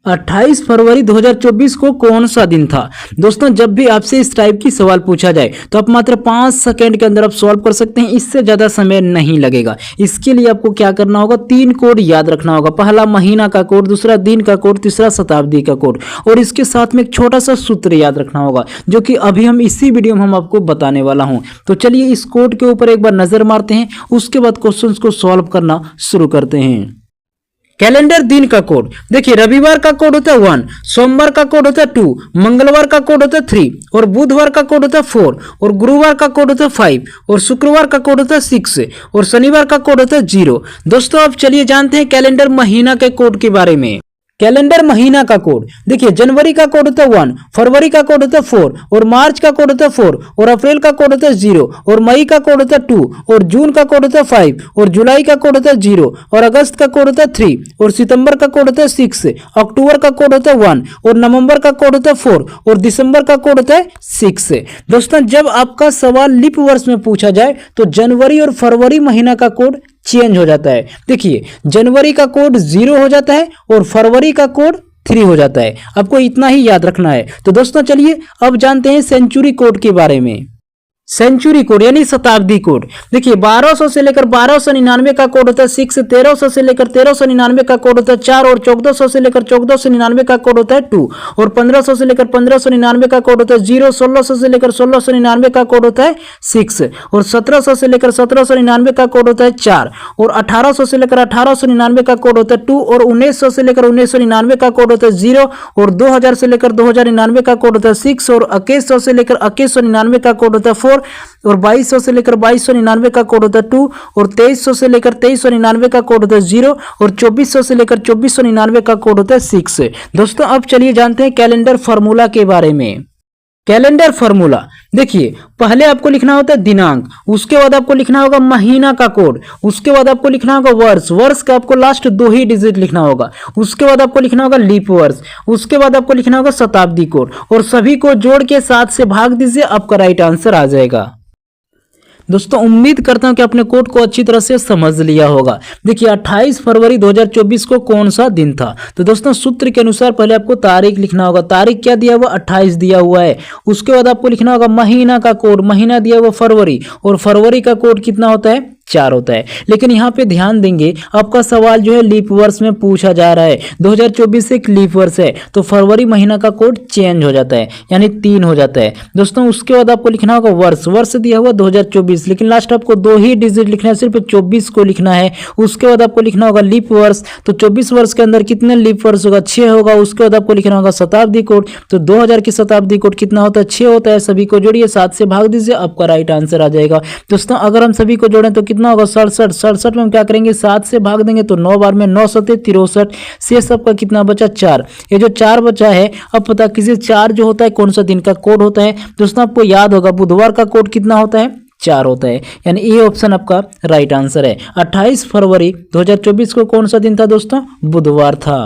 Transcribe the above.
28 फरवरी 2024 को कौन सा दिन था? दोस्तों जब भी आपसे इस टाइप की सवाल पूछा जाए तो आप मात्र 5 सेकंड के अंदर आप सॉल्व कर सकते हैं, इससे ज़्यादा समय नहीं लगेगा। इसके लिए आपको क्या करना होगा, 3 कोड याद रखना होगा। पहला महीना का कोड, दूसरा दिन का कोड, तीसरा शताब्दी का कोड, और इसके साथ में एक छोटा सा सूत्र याद रखना होगा जो कि अभी हम इसी वीडियो में हम आपको बताने वाला हूँ। तो चलिए इस कोड के ऊपर एक बार नजर मारते हैं, उसके बाद क्वेश्चन को सॉल्व करना शुरू करते हैं। कैलेंडर दिन का कोड देखिए, रविवार का कोड होता है 1, सोमवार का कोड होता है 2, मंगलवार का कोड होता है 3, और बुधवार का कोड होता है 4, और गुरुवार का कोड होता है 5, और शुक्रवार का कोड होता है 6, और शनिवार का कोड होता है 0। दोस्तों अब चलिए जानते हैं कैलेंडर महीना के कोड के बारे में। कैलेंडर महीना का कोड देखिए, जनवरी का कोड होता है 1, फरवरी का कोड होता है 4, और मार्च का कोड होता है 4, और अप्रैल का कोड होता है 0, और मई का कोड होता है 2, और जून का कोड होता है 5, और जुलाई का कोड होता है 0, और अगस्त का कोड होता है 3, और सितंबर का कोड होता है 6, अक्टूबर का कोड होता है 1, और नवंबर का कोड होता है 4, और दिसंबर का कोड होता है 6। दोस्तों जब आपका सवाल लीप वर्ष में पूछा जाए तो जनवरी और फरवरी महीना का कोड चेंज हो जाता है। देखिए जनवरी का कोड 0 हो जाता है और फरवरी का कोड 3 हो जाता है। आपको इतना ही याद रखना है। तो दोस्तों चलिए अब जानते हैं सेंचुरी कोड के बारे में। सेंचुरी कोड यानी शताब्दी कोड देखिए, 1200 से लेकर 1299 का कोड होता है 6, 1300 से लेकर 1399 का कोड होता है 4, और 1400 से लेकर 1499 का कोड होता है 2, और 1500 से लेकर 1599 का कोड होता है 0, 1600 से लेकर 1699 का कोड होता है 6, और 1700 से लेकर 1799 का कोड होता है 4, और 1800 से लेकर 1899 का कोड होता है 2, और 1900 से लेकर 1999 का कोड होता है 0, और 2000 से लेकर 2099 का कोड होता है 6, और 2100 से लेकर 2199 का कोड होता है 4, और 2200 से लेकर 2299 का कोड होता है 2, और 2300 से लेकर 2399 का कोड होता है 0, और 2400 से लेकर 2499 का कोड होता है 6। दोस्तों अब चलिए जानते हैं कैलेंडर फार्मूला के बारे में। कैलेंडर फार्मूला देखिए, पहले आपको लिखना होता है दिनांक, उसके बाद आपको लिखना होगा महीना का कोड, उसके बाद आपको लिखना होगा वर्ष, वर्ष का आपको लास्ट 2 ही डिजिट लिखना होगा, उसके बाद आपको लिखना होगा लीप वर्ष, उसके बाद आपको लिखना होगा शताब्दी कोड, और सभी को जोड़ के 7 से भाग दीजिए, आपका राइट आंसर आ जाएगा। दोस्तों उम्मीद करता हूं कि आपने कोड को अच्छी तरह से समझ लिया होगा। देखिए 28 फरवरी 2024 को कौन सा दिन था? तो दोस्तों सूत्र के अनुसार पहले आपको तारीख लिखना होगा। तारीख क्या दिया हुआ? 28 दिया हुआ है। उसके बाद आपको लिखना होगा महीना का कोड, महीना दिया हुआ फरवरी, और फरवरी का कोड कितना होता है? 4 होता है। लेकिन यहाँ पे ध्यान देंगे, आपका सवाल जो है लीप वर्ष में पूछा जा रहा है। 2024 एक लीप वर्ष है तो फरवरी महीना का कोड चेंज हो जाता है, यानी 3 हो जाता है। दोस्तों उसके बाद आपको लिखना होगा वर्ष, वर्ष दिया हुआ 2024, लेकिन लास्ट आपको 2 ही डिजिट लिखना है, सिर्फ 24 को लिखना है। उसके बाद आपको लिखना होगा लीप वर्ष, तो 24 वर्ष के अंदर कितने लीप वर्ष होगा? 6 होगा। उसके बाद आपको लिखना होगा शताब्दी कोड, तो 2000 की शताब्दी कोड कितना होता है? 6 होता है। सभी को जोड़िए, 7 से भाग दीजिए, आपका राइट आंसर आ जाएगा। दोस्तों अगर हम सभी को जोड़ें तो कितना होगा? 67। 67 में हम क्या करेंगे? 7 से भाग देंगे तो 9 बार में 9 सते 63, शेष आपका कितना बचा? 4। ये जो 4 बचा है, अब पता कीजिए 4 जो होता है कौन सा दिन का कोड होता है? दोस्तों आपको याद होगा बुधवार का कोड कितना होता है? 4 होता है, यानी ये ऑप्शन आपका राइट आंसर है। 28 फरवरी 2024 को कौन सा दिन था दोस्तों? बुधवार था।